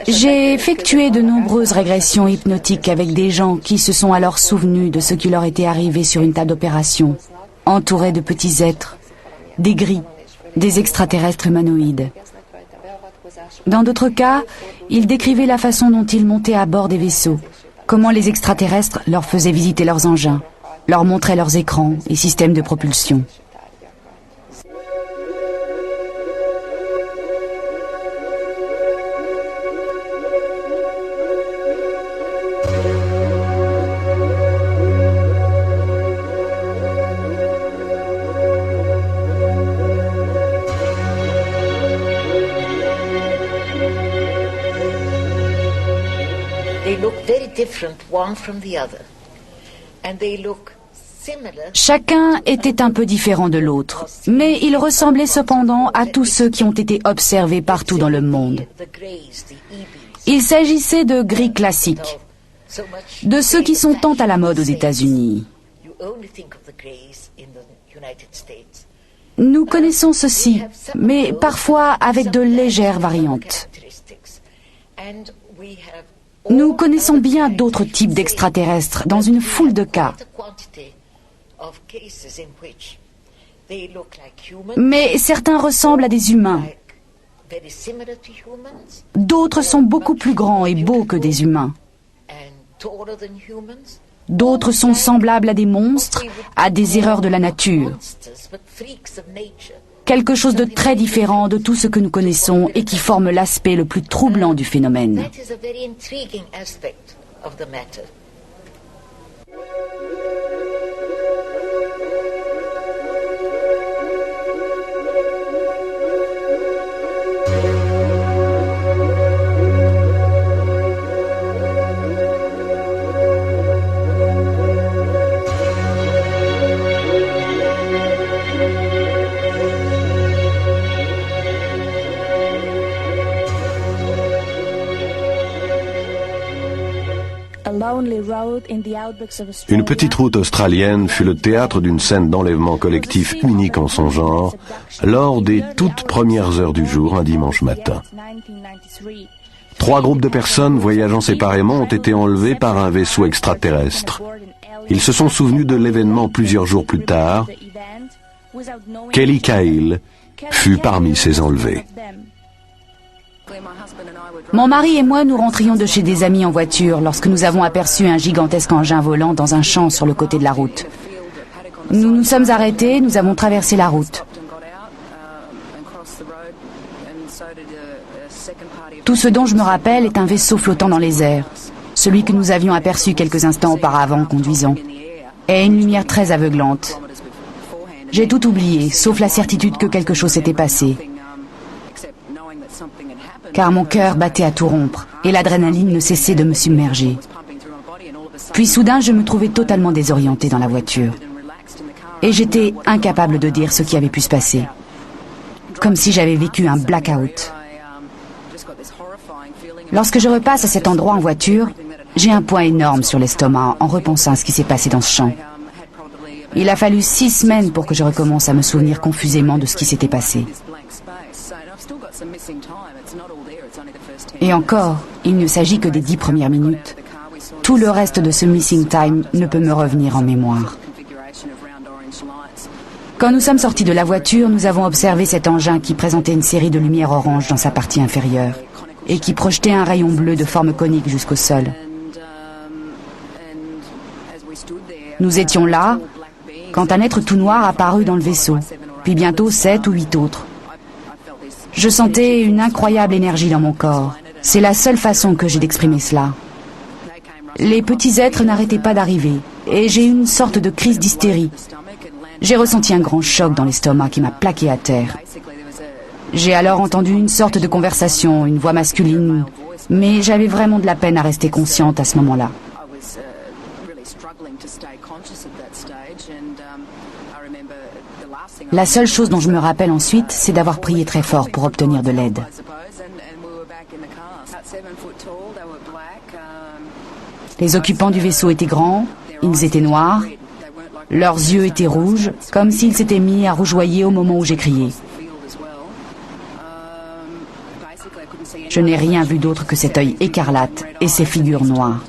J'ai effectué de nombreuses régressions hypnotiques avec des gens qui se sont alors souvenus de ce qui leur était arrivé sur une table d'opération, entourés de petits êtres, des gris, des extraterrestres humanoïdes. Dans d'autres cas, ils décrivaient la façon dont ils montaient à bord des vaisseaux, comment les extraterrestres leur faisaient visiter leurs engins, leur montraient leurs écrans et systèmes de propulsion. Chacun était un peu différent de l'autre, mais ils ressemblaient cependant à tous ceux qui ont été observés partout dans le monde. Il s'agissait de gris classiques, de ceux qui sont tant à la mode aux États-Unis. Nous connaissons ceci, mais parfois avec de légères variantes. Nous connaissons bien d'autres types d'extraterrestres dans une foule de cas. Mais certains ressemblent à des humains. D'autres sont beaucoup plus grands et beaux que des humains. D'autres sont semblables à des monstres, à des erreurs de la nature. Quelque chose de très différent de tout ce que nous connaissons et qui forme l'aspect le plus troublant du phénomène. Une petite route australienne fut le théâtre d'une scène d'enlèvement collectif unique en son genre, lors des toutes premières heures du jour, un dimanche matin. 3 groupes de personnes voyageant séparément ont été enlevés par un vaisseau extraterrestre. Ils se sont souvenus de l'événement plusieurs jours plus tard. Kelly Cahill fut parmi ces enlevés. Mon mari et moi nous rentrions de chez des amis en voiture lorsque nous avons aperçu un gigantesque engin volant dans un champ sur le côté de la route. Nous nous sommes arrêtés, nous avons traversé la route. Tout ce dont je me rappelle est un vaisseau flottant dans les airs, celui que nous avions aperçu quelques instants auparavant conduisant, et une lumière très aveuglante. J'ai tout oublié, sauf la certitude que quelque chose s'était passé. Car mon cœur battait à tout rompre et l'adrénaline ne cessait de me submerger. Puis soudain, je me trouvais totalement désorientée dans la voiture. Et j'étais incapable de dire ce qui avait pu se passer. Comme si j'avais vécu un blackout. Lorsque je repasse à cet endroit en voiture, j'ai un poids énorme sur l'estomac en repensant à ce qui s'est passé dans ce champ. Il a fallu 6 semaines pour que je recommence à me souvenir confusément de ce qui s'était passé. Et encore, il ne s'agit que des 10 premières minutes. Tout le reste de ce missing time ne peut me revenir en mémoire. Quand nous sommes sortis de la voiture, nous avons observé cet engin qui présentait une série de lumières oranges dans sa partie inférieure et qui projetait un rayon bleu de forme conique jusqu'au sol. Nous étions là quand un être tout noir apparut dans le vaisseau, puis bientôt 7 ou 8 autres. Je sentais une incroyable énergie dans mon corps. C'est la seule façon que j'ai d'exprimer cela. Les petits êtres n'arrêtaient pas d'arriver, et j'ai eu une sorte de crise d'hystérie. J'ai ressenti un grand choc dans l'estomac qui m'a plaqué à terre. J'ai alors entendu une sorte de conversation, une voix masculine, mais j'avais vraiment de la peine à rester consciente à ce moment-là. La seule chose dont je me rappelle ensuite, c'est d'avoir prié très fort pour obtenir de l'aide. Les occupants du vaisseau étaient grands, ils étaient noirs, leurs yeux étaient rouges, comme s'ils s'étaient mis à rougeoyer au moment où j'ai crié. Je n'ai rien vu d'autre que cet œil écarlate et ces figures noires.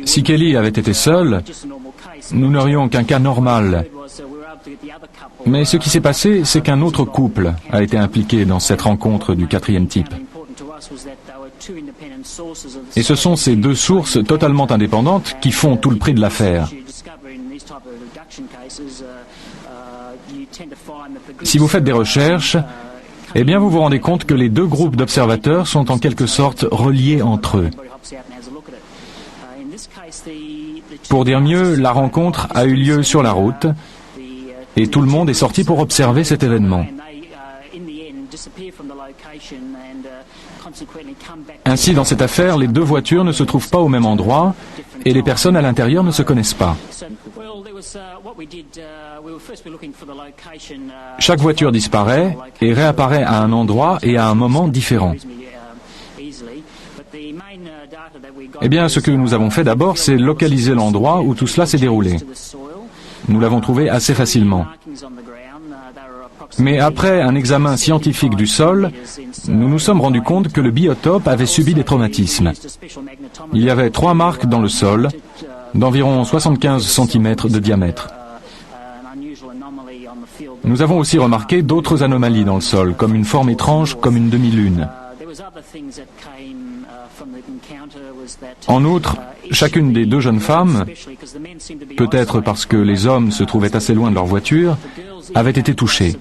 Si Kelly avait été seule, nous n'aurions qu'un cas normal. Mais ce qui s'est passé, c'est qu'un autre couple a été impliqué dans cette rencontre du 4e type. Et ce sont ces 2 sources totalement indépendantes qui font tout le prix de l'affaire. Si vous faites des recherches, eh bien vous vous rendez compte que les 2 groupes d'observateurs sont en quelque sorte reliés entre eux. Pour dire mieux, la rencontre a eu lieu sur la route et tout le monde est sorti pour observer cet événement. Ainsi, dans cette affaire, les 2 voitures ne se trouvent pas au même endroit et les personnes à l'intérieur ne se connaissent pas. Chaque voiture disparaît et réapparaît à un endroit et à un moment différent. Eh bien, ce que nous avons fait d'abord, c'est localiser l'endroit où tout cela s'est déroulé. Nous l'avons trouvé assez facilement. Mais après un examen scientifique du sol, nous nous sommes rendus compte que le biotope avait subi des traumatismes. Il y avait 3 marques dans le sol, d'environ 75 cm de diamètre. Nous avons aussi remarqué d'autres anomalies dans le sol, comme une forme étrange, comme une demi-lune. En outre, chacune des 2 jeunes femmes, peut-être parce que les hommes se trouvaient assez loin de leur voiture, avait été touchée.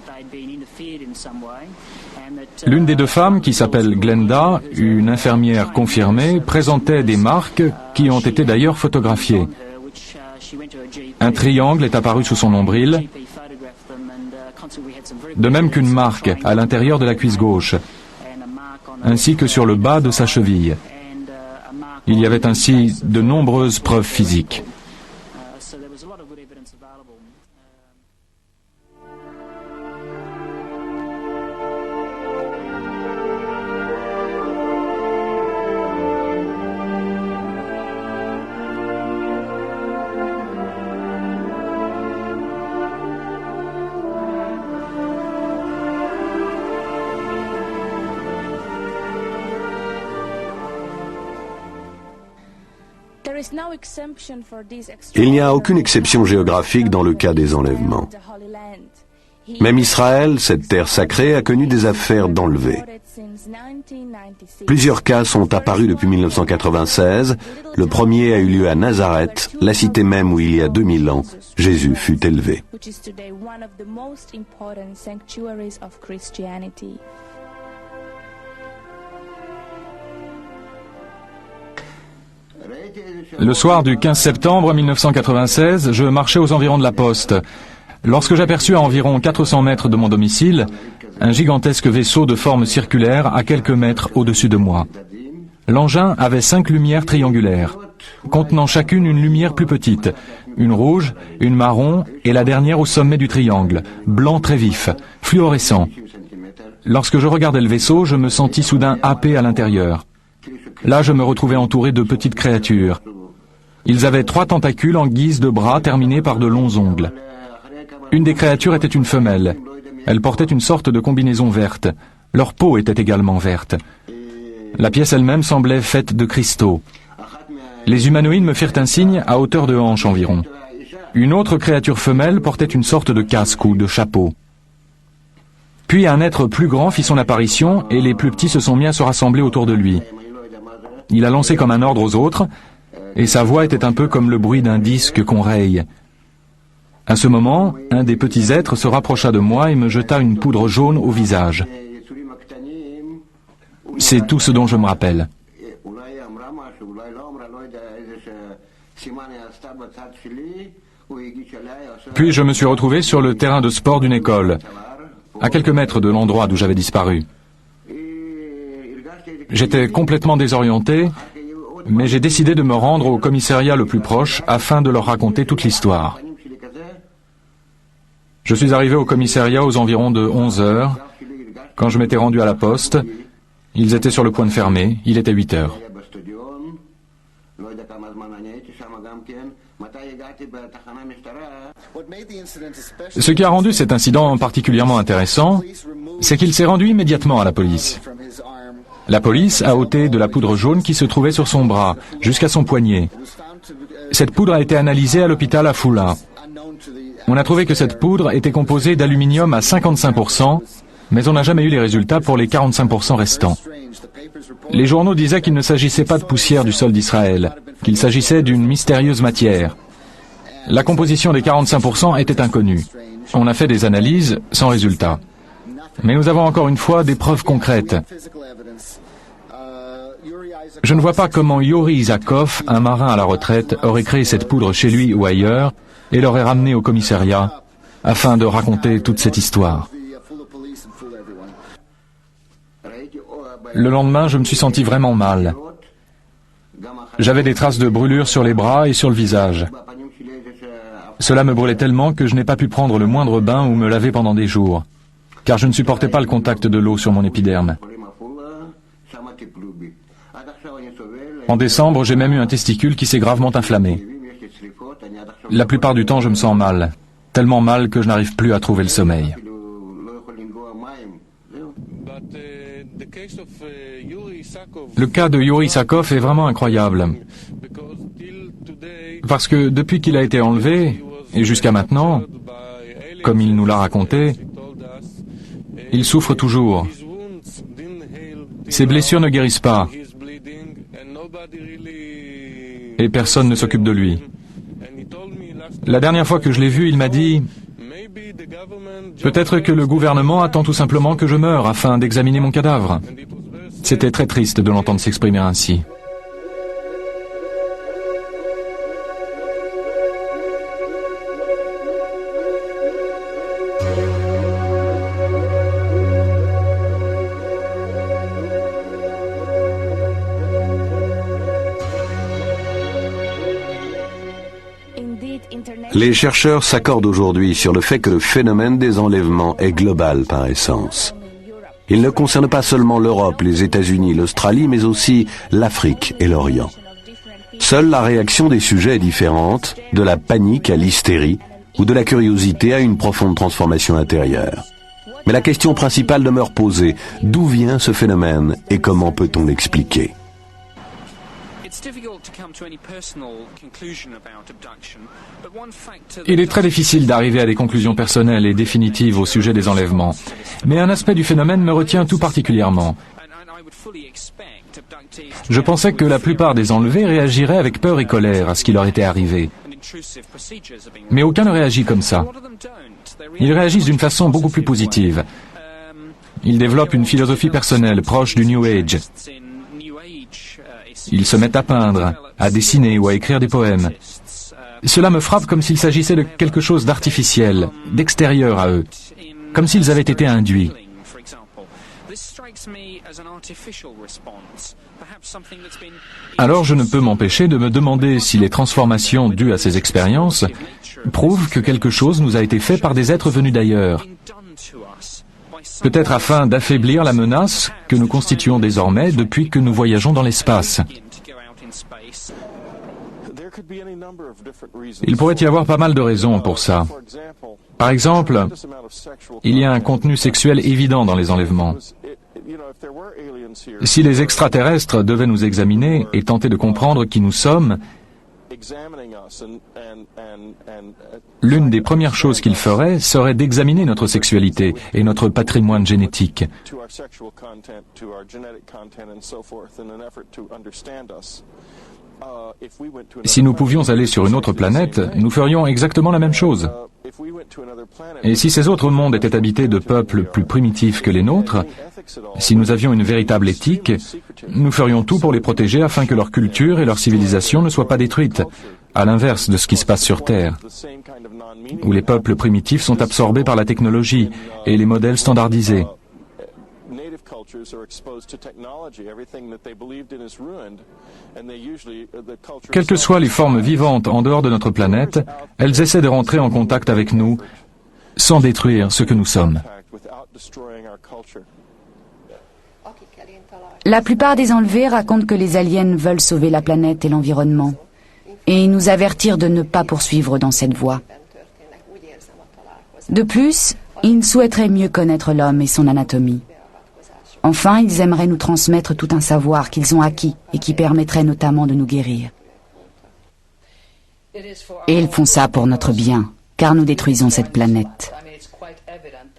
L'une des 2 femmes, qui s'appelle Glenda, une infirmière confirmée, présentait des marques qui ont été d'ailleurs photographiées. Un triangle est apparu sous son nombril, de même qu'une marque à l'intérieur de la cuisse gauche, ainsi que sur le bas de sa cheville. Il y avait ainsi de nombreuses preuves physiques. Il n'y a aucune exception géographique dans le cas des enlèvements. Même Israël, cette terre sacrée, a connu des affaires d'enlevés. Plusieurs cas sont apparus depuis 1996. Le premier a eu lieu à Nazareth, la cité même où il y a 2000 ans, Jésus fut élevé. Le soir du 15 septembre 1996, je marchais aux environs de la poste, lorsque j'aperçus à environ 400 mètres de mon domicile un gigantesque vaisseau de forme circulaire à quelques mètres au-dessus de moi. L'engin avait 5 lumières triangulaires, contenant chacune une lumière plus petite, une rouge, une marron et la dernière au sommet du triangle, blanc très vif, fluorescent. Lorsque je regardais le vaisseau, je me sentis soudain happé à l'intérieur. Là, je me retrouvais entouré de petites créatures. Ils avaient 3 tentacules en guise de bras terminés par de longs ongles. Une des créatures était une femelle. Elles portaient une sorte de combinaison verte. Leur peau était également verte. La pièce elle-même semblait faite de cristaux. Les humanoïdes me firent un signe à hauteur de hanche environ. Une autre créature femelle portait une sorte de casque ou de chapeau. Puis un être plus grand fit son apparition et les plus petits se sont mis à se rassembler autour de lui. Il a lancé comme un ordre aux autres et sa voix était un peu comme le bruit d'un disque qu'on raye. À ce moment, un des petits êtres se rapprocha de moi et me jeta une poudre jaune au visage. C'est tout ce dont je me rappelle. Puis je me suis retrouvé sur le terrain de sport d'une école, à quelques mètres de l'endroit d'où j'avais disparu. J'étais complètement désorienté, mais j'ai décidé de me rendre au commissariat le plus proche afin de leur raconter toute l'histoire. Je suis arrivé au commissariat aux environs de 11 heures. Quand je m'étais rendu à la poste, ils étaient sur le point de fermer, il était 8 heures. Ce qui a rendu cet incident particulièrement intéressant, c'est qu'il s'est rendu immédiatement à la police. La police a ôté de la poudre jaune qui se trouvait sur son bras, jusqu'à son poignet. Cette poudre a été analysée à l'hôpital à Foula. On a trouvé que cette poudre était composée d'aluminium à 55%, mais on n'a jamais eu les résultats pour les 45% restants. Les journaux disaient qu'il ne s'agissait pas de poussière du sol d'Israël, qu'il s'agissait d'une mystérieuse matière. La composition des 45% était inconnue. On a fait des analyses sans résultat. Mais nous avons encore une fois des preuves concrètes. Je ne vois pas comment Yuri Isakov, un marin à la retraite, aurait créé cette poudre chez lui ou ailleurs et l'aurait ramenée au commissariat afin de raconter toute cette histoire. Le lendemain, je me suis senti vraiment mal. J'avais des traces de brûlures sur les bras et sur le visage. Cela me brûlait tellement que je n'ai pas pu prendre le moindre bain ou me laver pendant des jours, car je ne supportais pas le contact de l'eau sur mon épiderme. En décembre, j'ai même eu un testicule qui s'est gravement inflammé. La plupart du temps, je me sens mal, tellement mal que je n'arrive plus à trouver le sommeil. Le cas de Yuri Isakov est vraiment incroyable, parce que depuis qu'il a été enlevé, et jusqu'à maintenant, comme il nous l'a raconté, il souffre toujours. Ses blessures ne guérissent pas, et personne ne s'occupe de lui. La dernière fois que je l'ai vu, il m'a dit « Peut-être que le gouvernement attend tout simplement que je meure afin d'examiner mon cadavre. » C'était très triste de l'entendre s'exprimer ainsi. Les chercheurs s'accordent aujourd'hui sur le fait que le phénomène des enlèvements est global par essence. Il ne concerne pas seulement l'Europe, les États-Unis, l'Australie, mais aussi l'Afrique et l'Orient. Seule la réaction des sujets est différente, de la panique à l'hystérie, ou de la curiosité à une profonde transformation intérieure. Mais la question principale demeure posée. D'où vient ce phénomène et comment peut-on l'expliquer ? Il est très difficile d'arriver à des conclusions personnelles et définitives au sujet des enlèvements, mais un aspect du phénomène me retient tout particulièrement. Je pensais que la plupart des enlevés réagiraient avec peur et colère à ce qui leur était arrivé. Mais aucun ne réagit comme ça. Ils réagissent d'une façon beaucoup plus positive. Ils développent une philosophie personnelle proche du New Age. Ils se mettent à peindre, à dessiner ou à écrire des poèmes. Cela me frappe comme s'il s'agissait de quelque chose d'artificiel, d'extérieur à eux, comme s'ils avaient été induits. Alors je ne peux m'empêcher de me demander si les transformations dues à ces expériences prouvent que quelque chose nous a été fait par des êtres venus d'ailleurs. Peut-être afin d'affaiblir la menace que nous constituons désormais depuis que nous voyageons dans l'espace. Il pourrait y avoir pas mal de raisons pour ça. Par exemple, il y a un contenu sexuel évident dans les enlèvements. Si les extraterrestres devaient nous examiner et tenter de comprendre qui nous sommes, l'une des premières choses qu'ils feraient serait d'examiner notre sexualité et notre patrimoine génétique. Si nous pouvions aller sur une autre planète, nous ferions exactement la même chose. Et si ces autres mondes étaient habités de peuples plus primitifs que les nôtres, si nous avions une véritable éthique, nous ferions tout pour les protéger afin que leur culture et leur civilisation ne soient pas détruites, à l'inverse de ce qui se passe sur Terre, où les peuples primitifs sont absorbés par la technologie et les modèles standardisés. Quelles que soient les formes vivantes en dehors de notre planète, elles essaient de rentrer en contact avec nous sans détruire ce que nous sommes. La plupart des enlevés racontent que les aliens veulent sauver la planète et l'environnement et nous avertir de ne pas poursuivre dans cette voie. De plus, ils souhaiteraient mieux connaître l'homme et son anatomie. Enfin, ils aimeraient nous transmettre tout un savoir qu'ils ont acquis et qui permettrait notamment de nous guérir. Et ils font ça pour notre bien, car nous détruisons cette planète.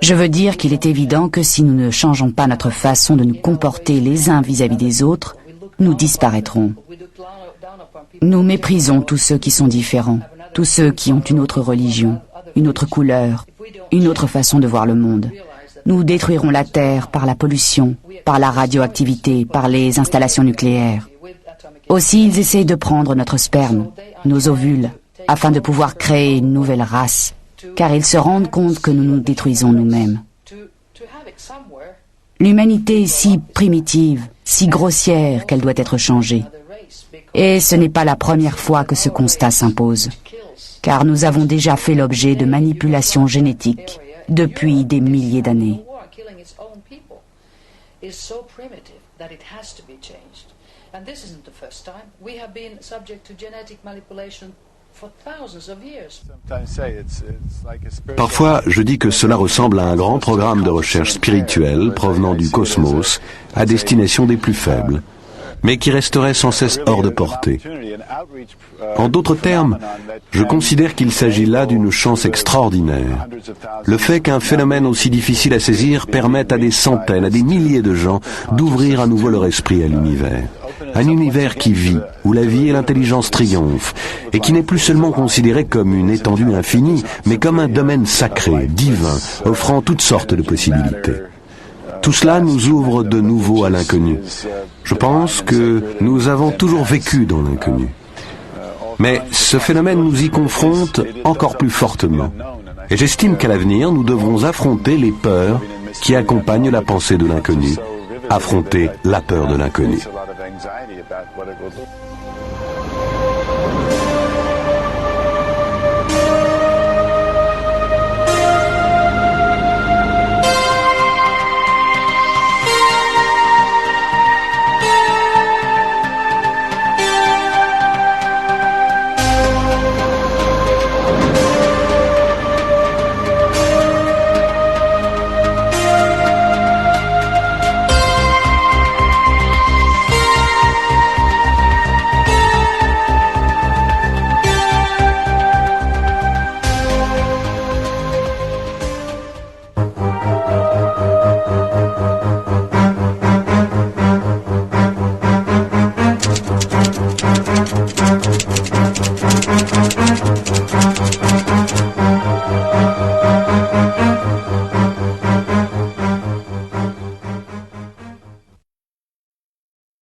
Je veux dire qu'il est évident que si nous ne changeons pas notre façon de nous comporter les uns vis-à-vis des autres, nous disparaîtrons. Nous méprisons tous ceux qui sont différents, tous ceux qui ont une autre religion, une autre couleur, une autre façon de voir le monde. Nous détruirons la Terre par la pollution, par la radioactivité, par les installations nucléaires. Aussi, ils essaient de prendre notre sperme, nos ovules, afin de pouvoir créer une nouvelle race, car ils se rendent compte que nous nous détruisons nous-mêmes. L'humanité est si primitive, si grossière qu'elle doit être changée. Et ce n'est pas la première fois que ce constat s'impose, car nous avons déjà fait l'objet de manipulations génétiques depuis des milliers d'années. Parfois, je dis que cela ressemble à un grand programme de recherche spirituelle provenant du cosmos à destination des plus faibles, mais qui resterait sans cesse hors de portée. En d'autres termes, je considère qu'il s'agit là d'une chance extraordinaire. Le fait qu'un phénomène aussi difficile à saisir permette à des centaines, à des milliers de gens d'ouvrir à nouveau leur esprit à l'univers. Un univers qui vit, où la vie et l'intelligence triomphent, et qui n'est plus seulement considéré comme une étendue infinie, mais comme un domaine sacré, divin, offrant toutes sortes de possibilités. Tout cela nous ouvre de nouveau à l'inconnu. Je pense que nous avons toujours vécu dans l'inconnu. Mais ce phénomène nous y confronte encore plus fortement. Et j'estime qu'à l'avenir, nous devrons affronter les peurs qui accompagnent la pensée de l'inconnu. Affronter la peur de l'inconnu.